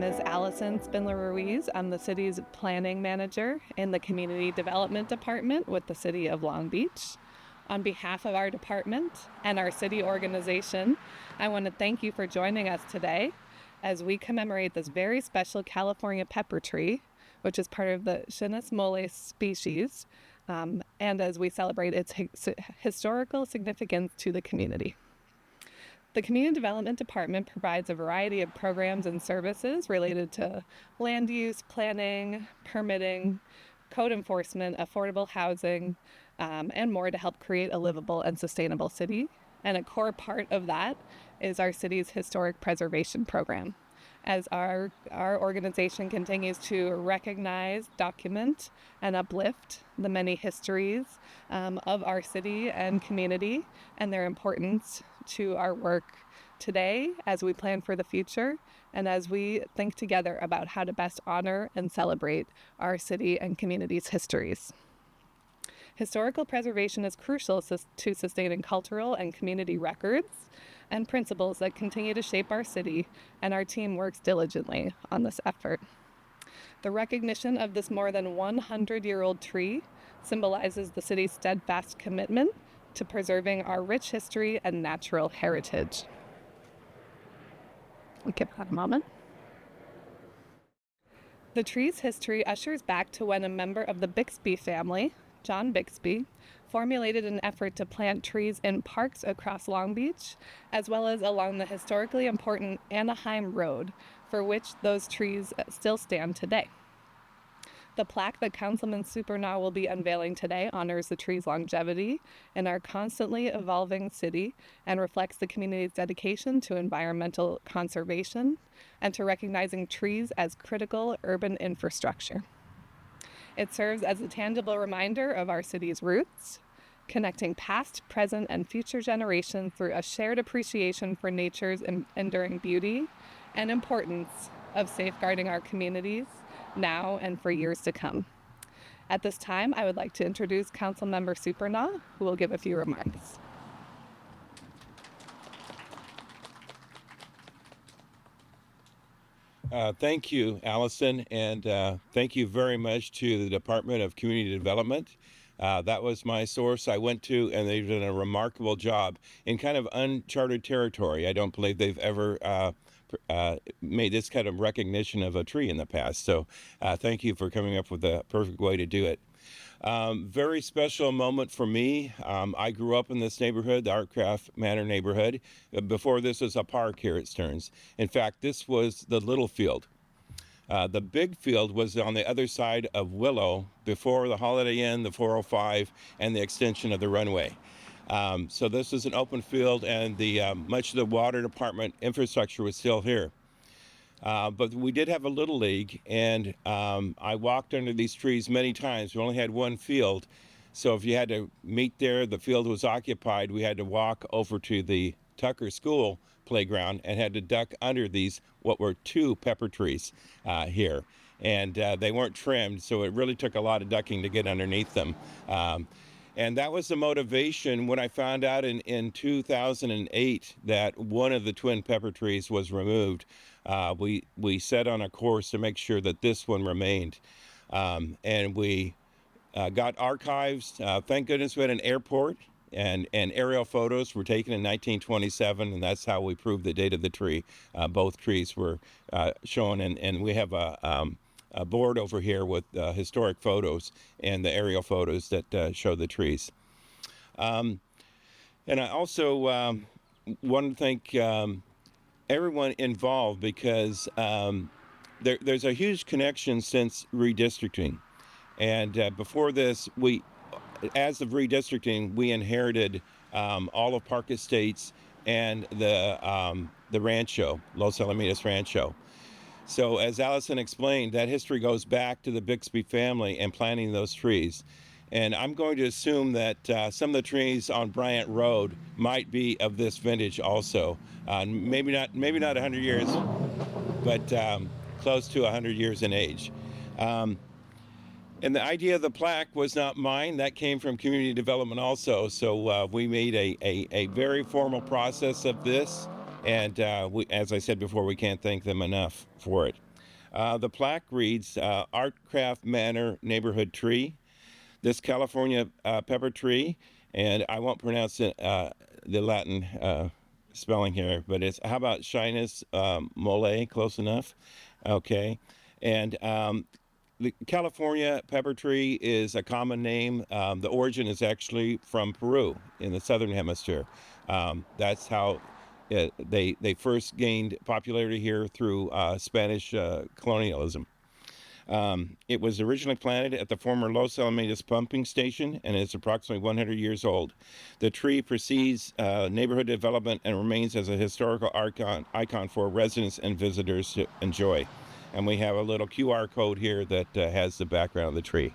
name is Allison Spindler-Ruiz. I'm the city's planning manager in the Community Development Department with the City of Long Beach. On behalf of our department and our city organization, I want to thank you for joining us today as we commemorate this very special California pepper tree, which is part of the Chinus molle species, and as we celebrate its historical significance to the community. The Community Development Department provides a variety of programs and services related to land use, planning, permitting, code enforcement, affordable housing, and more to help create a livable and sustainable city. And a core part of that is our city's historic preservation program. As our organization continues to recognize, document, and uplift the many histories of our city and community and their importance to our work today as we plan for the future and as we think together about how to best honor and celebrate our city and community's histories. Historical preservation is crucial to sustaining cultural and community records and principles that continue to shape our city, and our team works diligently on this effort. The recognition of this more than 100-year-old tree symbolizes the city's steadfast commitment to preserving our rich history and natural heritage. We can have a moment. The tree's history ushers back to when a member of the Bixby family, John Bixby, formulated an effort to plant trees in parks across Long Beach, as well as along the historically important Anaheim Road, for which those trees still stand today. The plaque that Councilman Supernaw will be unveiling today honors the tree's longevity in our constantly evolving city and reflects the community's dedication to environmental conservation and to recognizing trees as critical urban infrastructure. It serves as a tangible reminder of our city's roots, connecting past, present, and future generations through a shared appreciation for nature's enduring beauty and importance of safeguarding our communities now and for years to come. At this time, I would like to introduce Councilmember Supernaw, who will give a few remarks. Thank you, Allison, and thank you very much to the Department of Community Development. That was my source I went to, and they've done a remarkable job in kind of uncharted territory. I don't believe they've ever made this kind of recognition of a tree in the past. So thank you for coming up with the perfect way to do it. Very special moment for me. I grew up in this neighborhood, the Artcraft Manor Neighborhood. Before this was a park here at Stearns. In fact, this was the little field. The big field was on the other side of Willow before the Holiday Inn, the 405, and the extension of the runway. So this is an open field, and much of the water department infrastructure was still here. But we did have a little league, and I walked under these trees many times. We only had one field, so if you had to meet there, the field was occupied. We had to walk over to the Tucker School playground and had to duck under these, what were two pepper trees here. And they weren't trimmed, so it really took a lot of ducking to get underneath them. And that was the motivation when I found out in 2008 that one of the twin pepper trees was removed. We set on a course to make sure that this one remained. And we got archives. Thank goodness we had an airport, and aerial photos were taken in 1927, and that's how we proved the date of the tree. Both trees were shown, and we have a board over here with historic photos and the aerial photos that show the trees. And I also want to thank everyone involved, because there's a huge connection since redistricting. And before this, as of redistricting, we inherited all of Park Estates and the Rancho, Los Alamitos Rancho. So as Allison explained, that history goes back to the Bixby family and planting those trees. And I'm going to assume that some of the trees on Bryant Road might be of this vintage also. Maybe not 100 years, but close to 100 years in age. And the idea of the plaque was not mine. That came from community development also. So we made a very formal process of this. And as I said before, we can't thank them enough for it. The plaque reads Artcraft Manor Neighborhood Tree. This California pepper tree, and I won't pronounce it, the Latin spelling here, but it's, how about Shinus mole? Close enough. Okay. And the California pepper tree is a common name. The origin is actually from Peru in the southern hemisphere. That's how they first gained popularity here through Spanish colonialism. It was originally planted at the former Los Alamitos pumping station and is approximately 100 years old. The tree precedes neighborhood development and remains as a historical icon for residents and visitors to enjoy. And we have a little QR code here that has the background of the tree.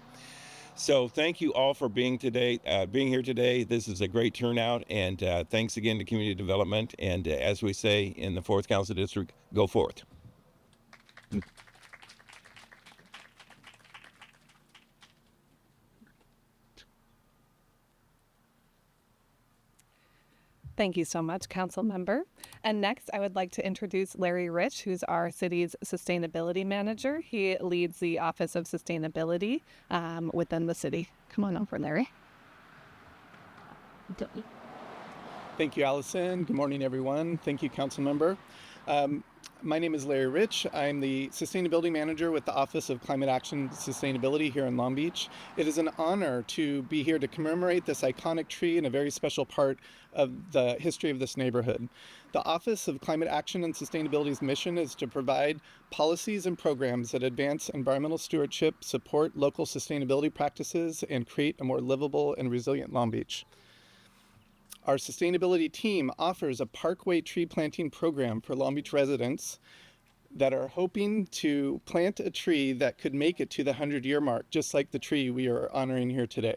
So thank you all for being here today. This is a great turnout, and thanks again to Community Development. And as we say in the 4th Council District, go forth. Thank you so much, Council Member. And next, I would like to introduce Larry Rich, who's our city's Sustainability Manager. He leads the Office of Sustainability within the city. Come on over, Larry. Thank you, Allison. Good morning, everyone. Thank you, Council Member. My name is Larry Rich. I'm the Sustainability Manager with the Office of Climate Action and Sustainability here in Long Beach. It is an honor to be here to commemorate this iconic tree and a very special part of the history of this neighborhood. The Office of Climate Action and Sustainability's mission is to provide policies and programs that advance environmental stewardship, support local sustainability practices, and create a more livable and resilient Long Beach. Our sustainability team offers a parkway tree planting program for Long Beach residents that are hoping to plant a tree that could make it to the 100-year mark, just like the tree we are honoring here today.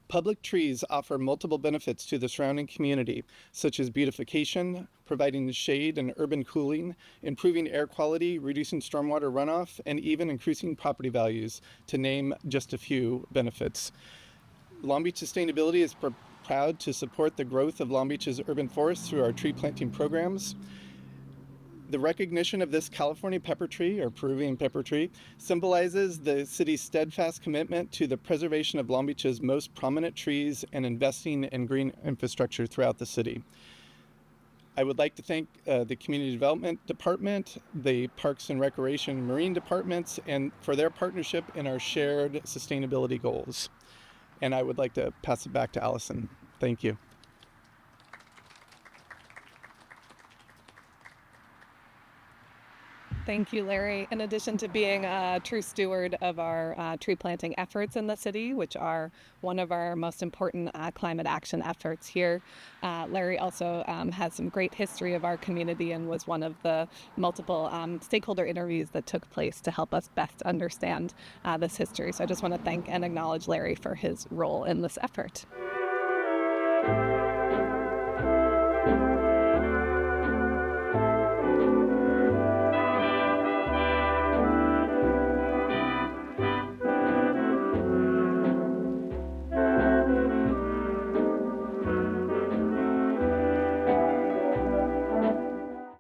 Public trees offer multiple benefits to the surrounding community, such as beautification, providing shade and urban cooling, improving air quality, reducing stormwater runoff, and even increasing property values, to name just a few benefits. Long Beach Sustainability is proud to support the growth of Long Beach's urban forests through our tree planting programs. The recognition of this California pepper tree, or Peruvian pepper tree, symbolizes the city's steadfast commitment to the preservation of Long Beach's most prominent trees and investing in green infrastructure throughout the city. I would like to thank the Community Development Department, the Parks and Recreation and Marine Departments, and for their partnership in our shared sustainability goals. And I would like to pass it back to Allison. Thank you. Thank you, Larry. In addition to being a true steward of our tree planting efforts in the city, which are one of our most important climate action efforts here, Larry also has some great history of our community and was one of the multiple stakeholder interviews that took place to help us best understand this history. So I just want to thank and acknowledge Larry for his role in this effort.